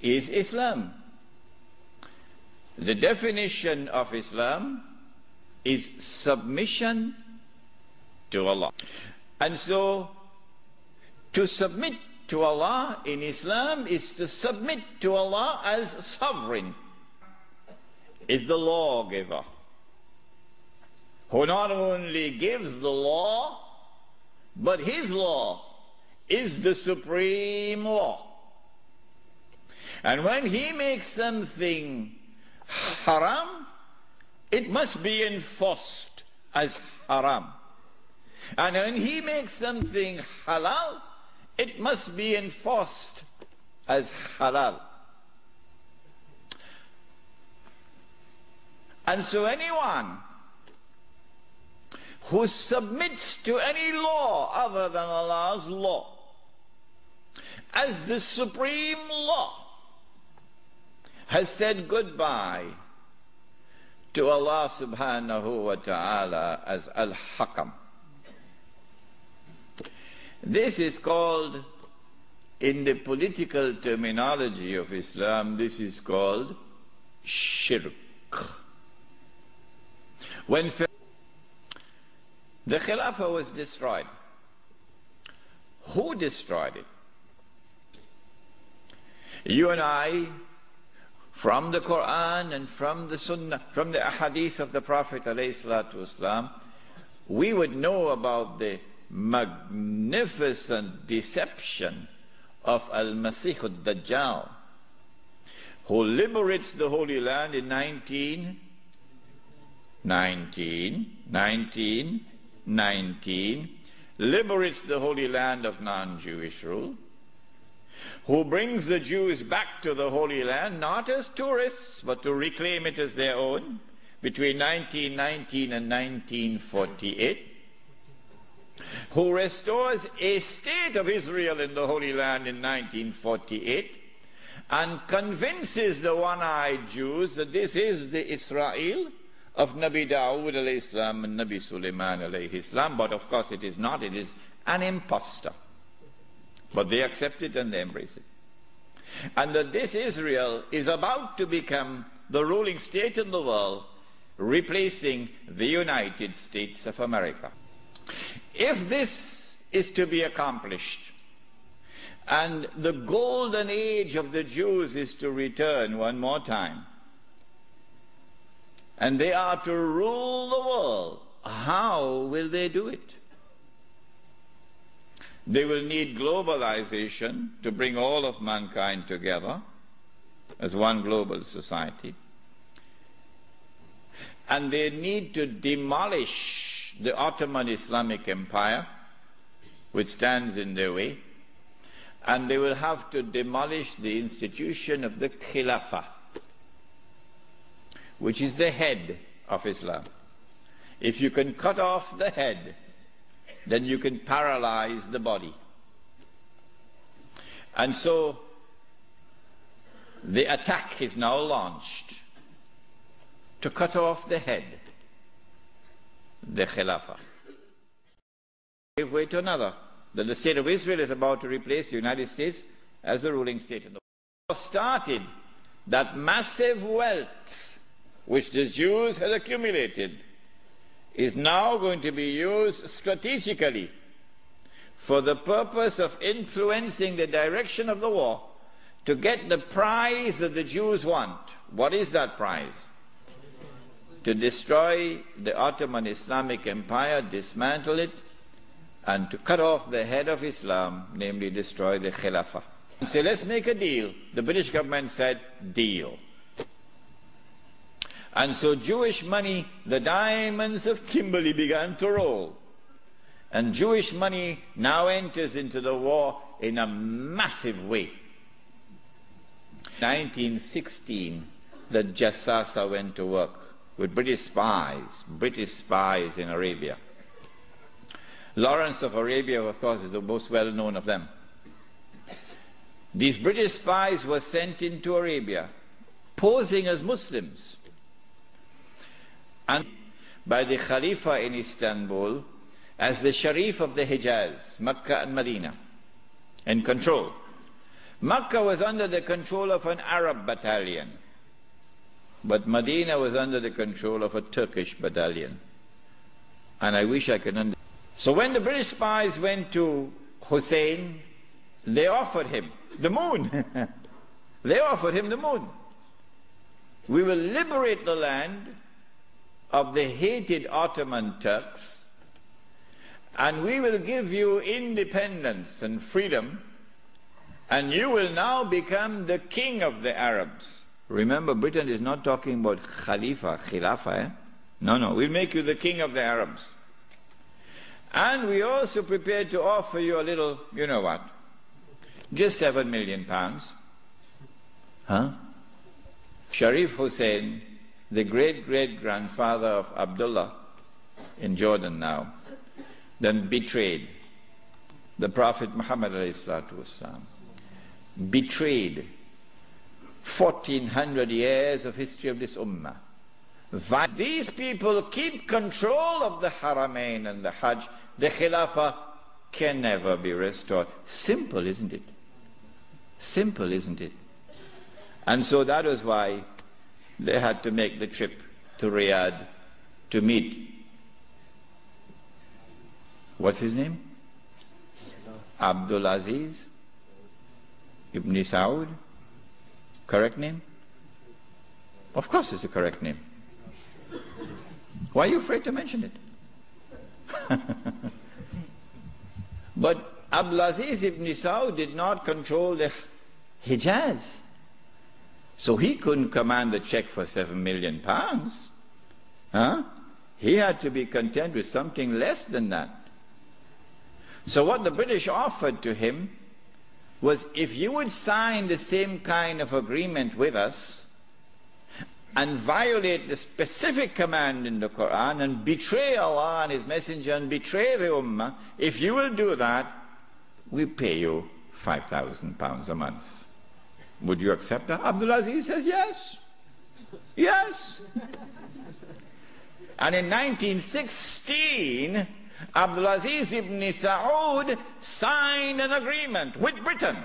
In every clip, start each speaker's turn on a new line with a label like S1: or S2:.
S1: is Islam. The definition of Islam is submission to Allah. And so, to submit to Allah in Islam is to submit to Allah as sovereign, is the lawgiver, who not only gives the law, but his law is the supreme law. And when he makes something haram, it must be enforced as haram. And when he makes something halal, it must be enforced as halal. And so anyone who submits to any law other than Allah's law as the supreme law has said goodbye to Allah subhanahu wa ta'ala as Al-Hakam. This is called, in the political terminology of Islam, this is called shirk. When the Khilafah was destroyed, who destroyed it? You and I, from the Quran and from the Sunnah, from the Ahadith of the Prophet ﷺ, we would know about the magnificent deception of Al-Masih al-Dajjal, who liberates the Holy Land in 1919, liberates the Holy Land of non-Jewish rule, who brings the Jews back to the Holy Land, not as tourists, but to reclaim it as their own, between 1919 and 1948, who restores a state of Israel in the Holy Land in 1948, and convinces the one-eyed Jews that this is the Israel of Nabi Dawood alayhi salam and Nabi Sulaiman alayhi salam, but of course it is not, it is an impostor. But they accept it and they embrace it. And that this Israel is about to become the ruling state in the world, replacing the United States of America. If this is to be accomplished, and the golden age of the Jews is to return one more time, and they are to rule the world, how will they do it? They will need globalization to bring all of mankind together as one global society. And they need to demolish the Ottoman Islamic Empire, which stands in their way. And they will have to demolish the institution of the Khilafah, which is the head of Islam. If you can cut off the head, then you can paralyze the body. And so the attack is now launched to cut off the head, the Khilafah. Give way to another, that the state of Israel is about to replace the United States as the ruling state in the world. Started that massive wealth which the Jews had accumulated is now going to be used strategically for the purpose of influencing the direction of the war to get the prize that the Jews want. What is that prize? To destroy the Ottoman Islamic Empire, dismantle it, and to cut off the head of Islam, namely destroy the Khilafah. And say, let's make a deal. The British government said, deal. And so Jewish money, the diamonds of Kimberley, began to roll. And Jewish money now enters into the war in a massive way. 1916, the Jassasa went to work with British spies in Arabia. Lawrence of Arabia, of course, is the most well-known of them. These British spies were sent into Arabia, posing as Muslims, and by the Khalifa in Istanbul as the Sharif of the Hijaz, Mecca and Medina, in control. Makkah was under the control of an Arab battalion, but Medina was under the control of a Turkish battalion. And I wish I could understand. So when the British spies went to Hussein, they offered him the moon. They offered him the moon. We will liberate the land of the hated Ottoman Turks, and we will give you independence and freedom, and you will now become the king of the Arabs. Remember, Britain is not talking about Khilafah. No, we'll make you the king of the Arabs. And we also prepared to offer you a little, you know what, just £7 million. Sharif Hussein, the great-great-grandfather of Abdullah in Jordan now, then betrayed the Prophet Muhammad ﷺ, betrayed 1400 years of history of this ummah. These people keep control of the Haramain and the Hajj. The Khilafah can never be restored. Simple, isn't it? Simple, isn't it? And so that was why they had to make the trip to Riyadh to meet, what's his name? Abdul Aziz Ibn Saud. Correct name? Of course it's the correct name. Why are you afraid to mention it? But Abdulaziz ibn Saud did not control the Hijaz. So he couldn't command the check for £7 million. He had to be content with something less than that. So what the British offered to him was, if you would sign the same kind of agreement with us and violate the specific command in the Quran and betray Allah and His Messenger and betray the Ummah, if you will do that, we pay you £5,000 a month. Would you accept that? Abdulaziz says yes. Yes. And in 1916, Abdulaziz ibn Saud signed an agreement with Britain.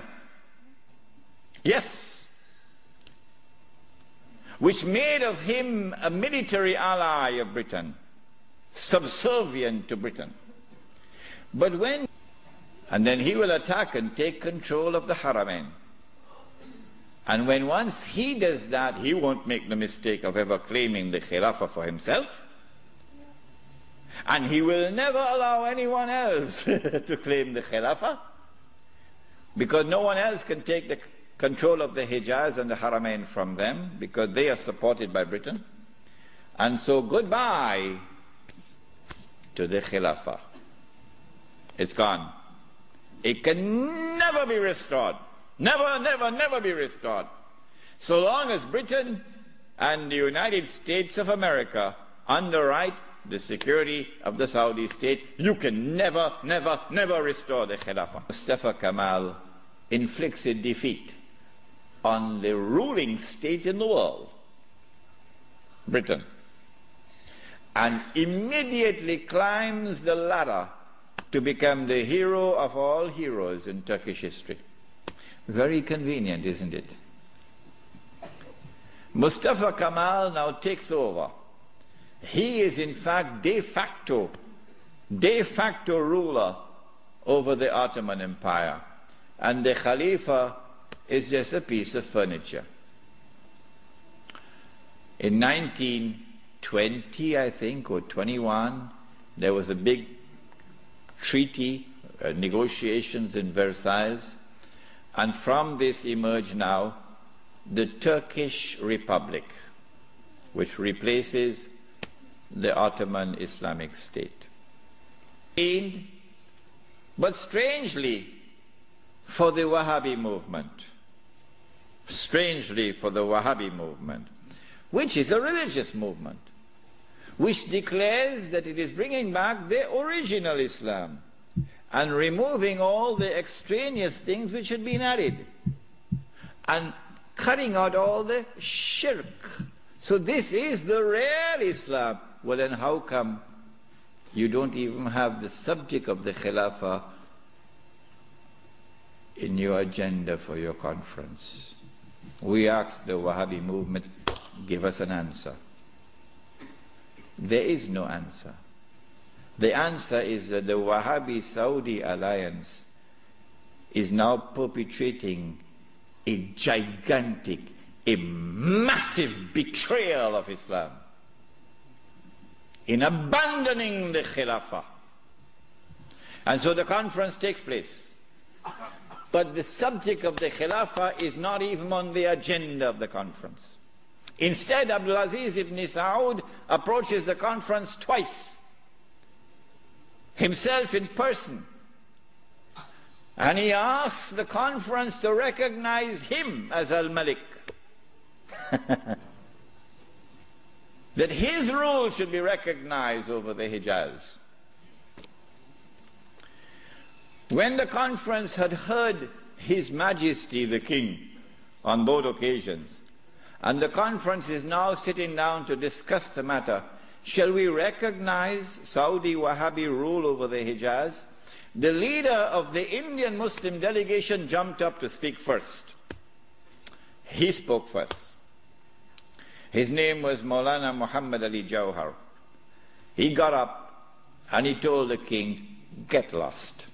S1: Yes. Which made of him a military ally of Britain, subservient to Britain. But and then he will attack and take control of the Haramain. And when once he does that, he won't make the mistake of ever claiming the Khilafah for himself. And he will never allow anyone else to claim the Khilafah, because no one else can take the control of the Hijaz and the Haramain from them, because they are supported by Britain. And so goodbye to the Khilafah. It's gone. It can never be restored. Never, never, never be restored. So long as Britain and the United States of America underwrite the security of the Saudi state, you can never, never, never restore the Khilafah. Mustafa Kemal inflicts a defeat on the ruling state in the world, Britain, and immediately climbs the ladder to become the hero of all heroes in Turkish history. Very convenient, isn't it? Mustafa Kemal now takes over. He is in fact de facto ruler over the Ottoman Empire, and the Khalifa is just a piece of furniture. In 1920, I think, or 21, there was a big treaty, negotiations in Versailles, and from this emerged now the Turkish Republic, which replaces the Ottoman Islamic State. But strangely for the Wahhabi movement, which is a religious movement, which declares that it is bringing back the original Islam and removing all the extraneous things which had been added and cutting out all the shirk. So this is the real Islam. Well, then how come you don't even have the subject of the Khilafah in your agenda for your conference? We asked the Wahhabi movement, give us an answer. There is no answer. The answer is that the Wahhabi-Saudi alliance is now perpetrating a gigantic, a massive betrayal of Islam in abandoning the Khilafah. And so the conference takes place. But the subject of the Khilafah is not even on the agenda of the conference. Instead, Abdulaziz ibn Saud approaches the conference twice, himself in person. And he asks the conference to recognize him as Al-Malik. That his rule should be recognized over the Hijaz. When the conference had heard His Majesty the King on both occasions, and the conference is now sitting down to discuss the matter, shall we recognize Saudi Wahhabi rule over the Hijaz? The leader of the Indian Muslim delegation jumped up to speak first. He spoke first. His name was Maulana Muhammad Ali Jawhar. He got up and he told the king, get lost.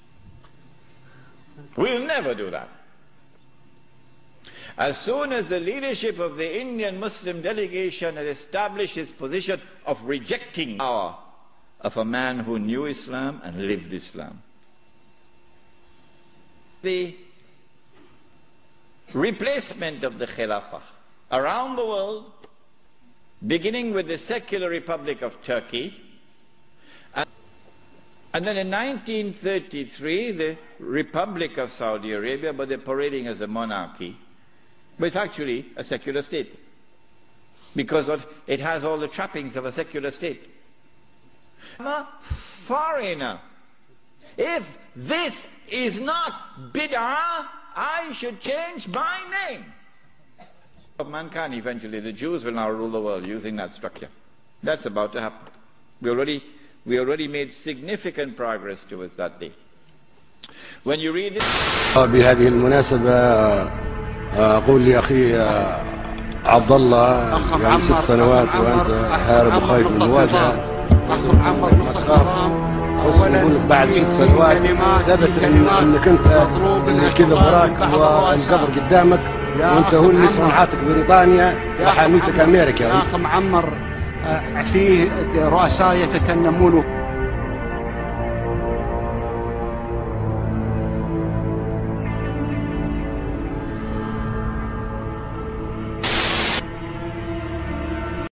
S1: We'll never do that. As soon as the leadership of the Indian Muslim delegation had established his position of rejecting power of a man who knew Islam and lived Islam, the replacement of the Khilafah around the world, beginning with the secular Republic of Turkey, and then in 1933 the Republic of Saudi Arabia, but they're parading as a monarchy, but it's actually a secular state, because it has all the trappings of a secular state. I'm a foreigner. If this is not bid'ah, I should change my name. Of mankind, eventually the Jews will now rule the world using that structure. That's about to happen. We already made significant progress towards that day. When you read this,
S2: بهذه المناسبة أقول لأخي عبد الله يعني 6 سنوات وأنت هارب وخايف من المواجهة، ما تخاف. بس نقول لك بعد 6 سنوات ثبت انك انت اللي كذب وراك والقبر قدامك، وانت هو اللي صنعتك بريطانيا وحاميتك امريكا.
S3: اخ معمر فيه رؤساء يتكلمون